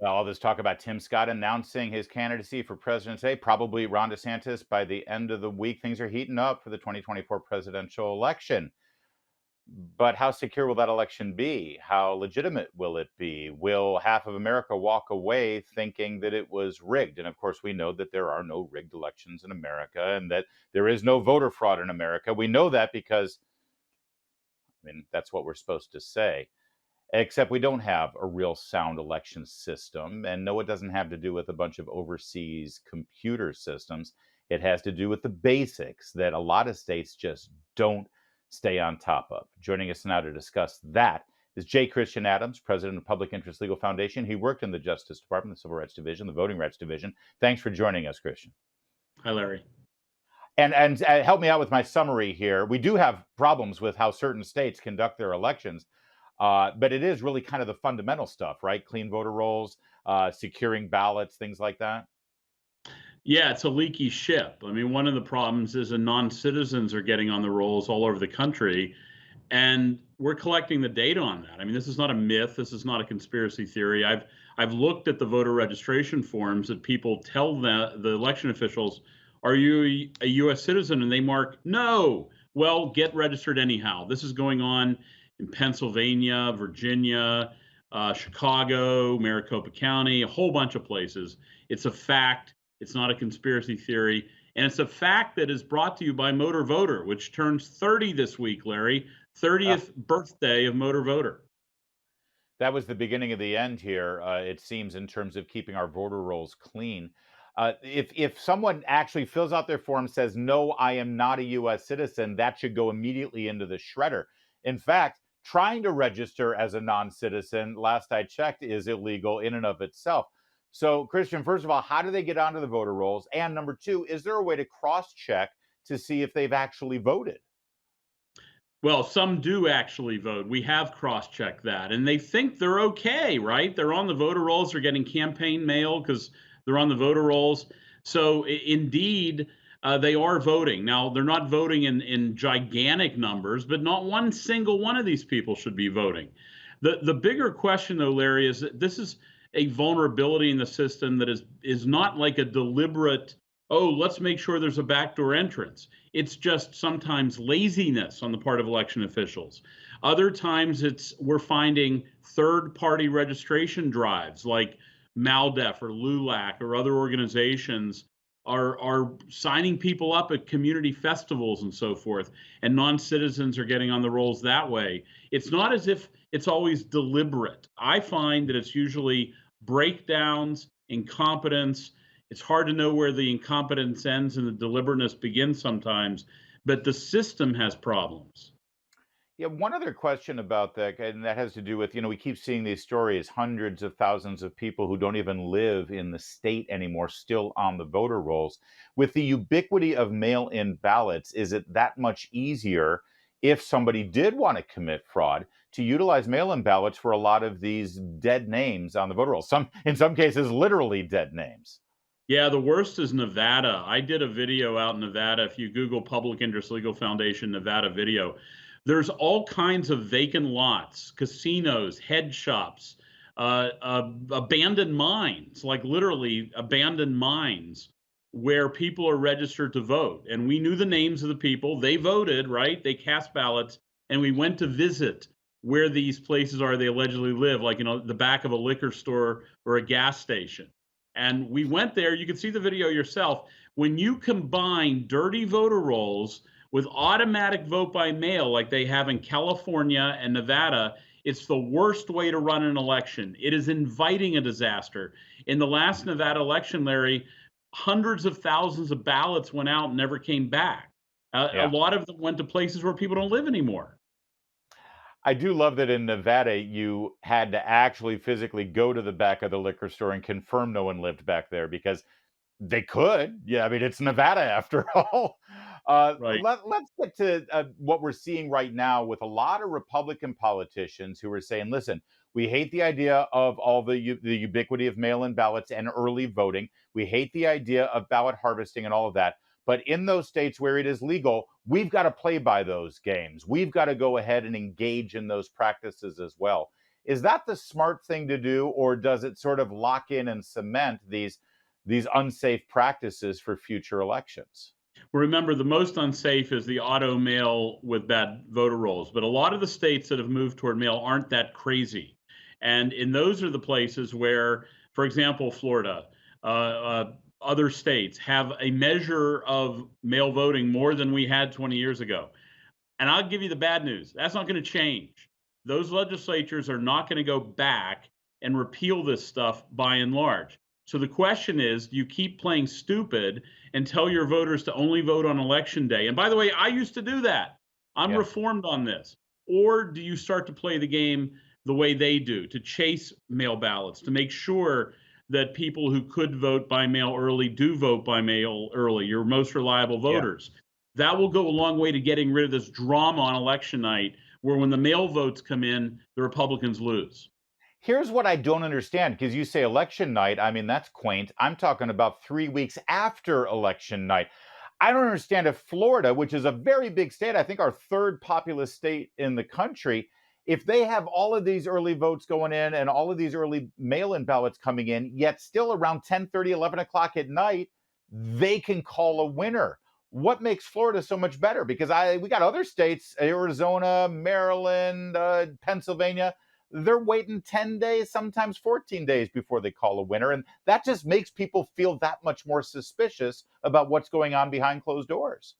Well, all this talk about Tim Scott announcing his candidacy for president today, probably Ron DeSantis by the end of the week. Things are heating up for the 2024 presidential election. But how secure will that election be? How legitimate will it be? Will half of America walk away thinking that it was rigged? And of course, we know that there are no rigged elections in America and that there is no voter fraud in America. We know that because, that's what we're supposed to say. Except we don't have a real sound election system. And no, it doesn't have to do with a bunch of overseas computer systems. It has to do with the basics that a lot of states just don't stay on top of. Joining us now to discuss that is J. Christian Adams, president of Public Interest Legal Foundation. He worked in the Justice Department, the Civil Rights Division, the Voting Rights Division. Thanks for joining us, Christian. Hi, Larry. And help me out with my summary here. We do have problems with how certain states conduct their elections. But it is really kind of the fundamental stuff, right? Clean voter rolls, securing ballots, things like that. Yeah, it's a leaky ship. I mean, one of the problems is that non-citizens are getting on the rolls all over the country, and we're collecting the data on that. I mean, this is not a myth. This is not a conspiracy theory. I've looked at the voter registration forms that people tell the election officials, "Are you a U.S. citizen?" And they mark no. Well, get registered anyhow. This is going on in Pennsylvania, Virginia, Chicago, Maricopa County, a whole bunch of places. It's a fact. It's not a conspiracy theory. And it's a fact that is brought to you by Motor Voter, which turns 30 this week, Larry. 30th birthday of Motor Voter. That was the beginning of the end here, it seems, in terms of keeping our voter rolls clean. If someone actually fills out their form, says, no, I am not a U.S. citizen, that should go immediately into the shredder. In fact, trying to register as a non-citizen, last I checked, is illegal in and of itself. So, Christian, first of all, how do they get onto the voter rolls? And number two, is there a way to cross-check to see if they've actually voted? Well, some do actually vote. We have cross-checked that, and they think they're okay, right? They're on the voter rolls. They're getting campaign mail because they're on the voter rolls. So, indeed, they are voting. Now, they're not voting in gigantic numbers, but not one single one of these people should be voting. The bigger question, though, Larry, is that this is a vulnerability in the system that is not like a deliberate, oh, let's make sure there's a backdoor entrance. It's just sometimes laziness on the part of election officials. Other times we're finding third-party registration drives like MALDEF or LULAC or other organizations are signing people up at community festivals and so forth, and non-citizens are getting on the rolls that way. It's not as if it's always deliberate. I find that it's usually breakdowns, incompetence. It's hard to know where the incompetence ends and the deliberateness begins sometimes, but the system has problems. Yeah, one other question about that, and that has to do with, we keep seeing these stories, hundreds of thousands of people who don't even live in the state anymore, still on the voter rolls. With the ubiquity of mail-in ballots, is it that much easier if somebody did want to commit fraud to utilize mail-in ballots for a lot of these dead names on the voter rolls? In some cases, literally dead names. Yeah, the worst is Nevada. I did a video out in Nevada. If you Google Public Interest Legal Foundation Nevada video, there's all kinds of vacant lots, casinos, head shops, abandoned mines, like literally abandoned mines where people are registered to vote. And we knew the names of the people. They voted, right? They cast ballots. And we went to visit where these places are they allegedly live, like, the back of a liquor store or a gas station. And we went there. You can see the video yourself. When you combine dirty voter rolls with automatic vote by mail like they have in California and Nevada, it's the worst way to run an election. It is inviting a disaster. In the last Nevada election, Larry, hundreds of thousands of ballots went out and never came back. A lot of them went to places where people don't live anymore. I do love that in Nevada, you had to actually physically go to the back of the liquor store and confirm no one lived back there because they could. Yeah, it's Nevada after all. Right. Let's get to what we're seeing right now with a lot of Republican politicians who are saying, listen, we hate the idea of all the ubiquity of mail-in ballots and early voting. We hate the idea of ballot harvesting and all of that. But in those states where it is legal, we've got to play by those games. We've got to go ahead and engage in those practices as well. Is that the smart thing to do, or does it sort of lock in and cement these unsafe practices for future elections? Remember, the most unsafe is the auto mail with bad voter rolls. But a lot of the states that have moved toward mail aren't that crazy. And those are the places where, for example, Florida, other states have a measure of mail voting more than we had 20 years ago. And I'll give you the bad news. That's not going to change. Those legislatures are not going to go back and repeal this stuff by and large. So the question is, do you keep playing stupid and tell your voters to only vote on election day? And by the way, I used to do that. I'm Yeah. reformed on this. Or do you start to play the game the way they do, to chase mail ballots, to make sure that people who could vote by mail early do vote by mail early, your most reliable Yeah. voters? That will go a long way to getting rid of this drama on election night where when the mail votes come in, the Republicans lose. Here's what I don't understand, because you say election night. I mean, that's quaint. I'm talking about 3 weeks after election night. I don't understand if Florida, which is a very big state, I think our third populous state in the country, if they have all of these early votes going in and all of these early mail-in ballots coming in, yet still around 10:30, 11 o'clock at night, they can call a winner. What makes Florida so much better? Because we got other states, Arizona, Maryland, Pennsylvania, they're waiting 10 days, sometimes 14 days before they call a winner. And that just makes people feel that much more suspicious about what's going on behind closed doors.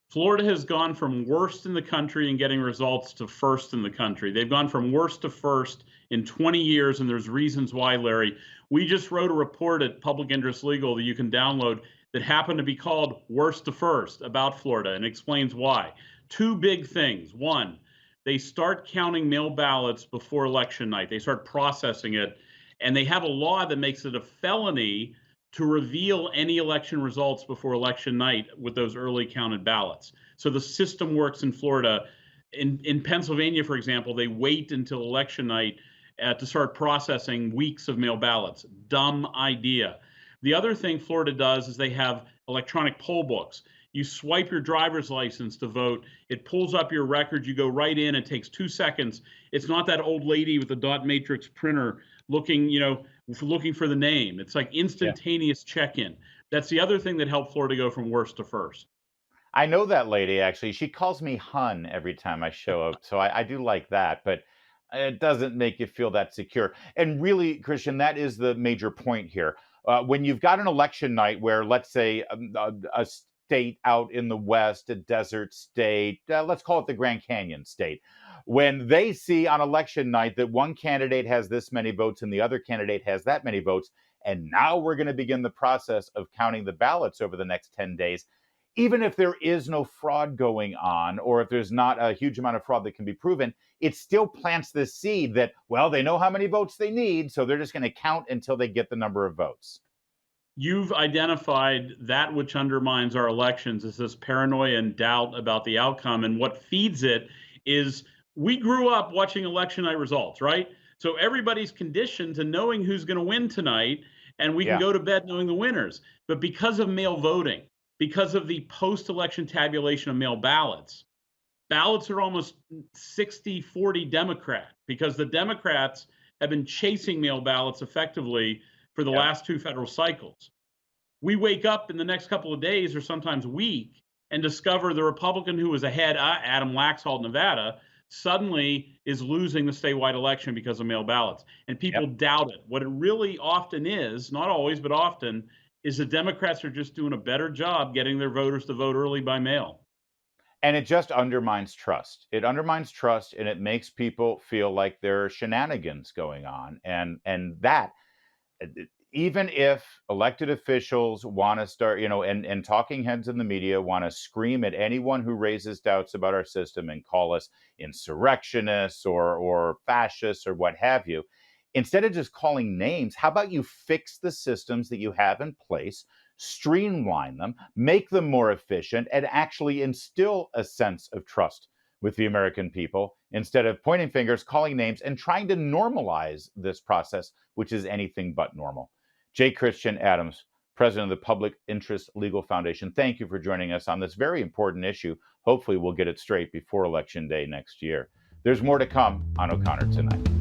Florida has gone from worst in the country in getting results to first in the country. They've gone from worst to first in 20 years, and there's reasons why, Larry. We just wrote a report at Public Interest Legal that you can download that happened to be called Worst to First about Florida and explains why. Two big things. One, they start counting mail ballots before election night. They start processing it, and they have a law that makes it a felony to reveal any election results before election night with those early counted ballots. So the system works in Florida. In Pennsylvania, for example, they wait until election night to start processing weeks of mail ballots. Dumb idea. The other thing Florida does is they have electronic poll books. You swipe your driver's license to vote. It pulls up your record. You go right in. It takes 2 seconds. It's not that old lady with the dot matrix printer looking for the name. It's like Yeah. instantaneous check-in. That's the other thing that helped Florida go from worst to first. I know that lady, actually. She calls me Hun every time I show up. So I do like that, but it doesn't make you feel that secure. And really, Christian, that is the major point here. When you've got an election night where, let's say, a state out in the West, a desert state, let's call it the Grand Canyon state, when they see on election night that one candidate has this many votes and the other candidate has that many votes, and now we're going to begin the process of counting the ballots over the next 10 days, even if there is no fraud going on, or if there's not a huge amount of fraud that can be proven, it still plants this seed that, well, they know how many votes they need, so they're just going to count until they get the number of votes. You've identified that which undermines our elections is this paranoia and doubt about the outcome. And what feeds it is we grew up watching election night results, right? So everybody's conditioned to knowing who's going to win tonight, and we can Yeah. go to bed knowing the winners. But because of mail voting, because of the post-election tabulation of mail ballots, ballots are almost 60-40 Democrat, because the Democrats have been chasing mail ballots effectively for the Yeah. last two federal cycles. We wake up in the next couple of days or sometimes week and discover the Republican who was ahead, Adam Laxalt, Nevada, suddenly is losing the statewide election because of mail ballots. And people Yep. doubt it. What it really often is, not always, but often, is the Democrats are just doing a better job getting their voters to vote early by mail. And it just undermines trust. It undermines trust, and it makes people feel like there are shenanigans going on. And that, even if elected officials want to start, and talking heads in the media want to scream at anyone who raises doubts about our system and call us insurrectionists or fascists or what have you, instead of just calling names, how about you fix the systems that you have in place, streamline them, make them more efficient, and actually instill a sense of trust with the American people instead of pointing fingers, calling names, and trying to normalize this process, which is anything but normal. J. Christian Adams, president of the Public Interest Legal Foundation, thank you for joining us on this very important issue. Hopefully, we'll get it straight before Election Day next year. There's more to come on O'Connor Tonight.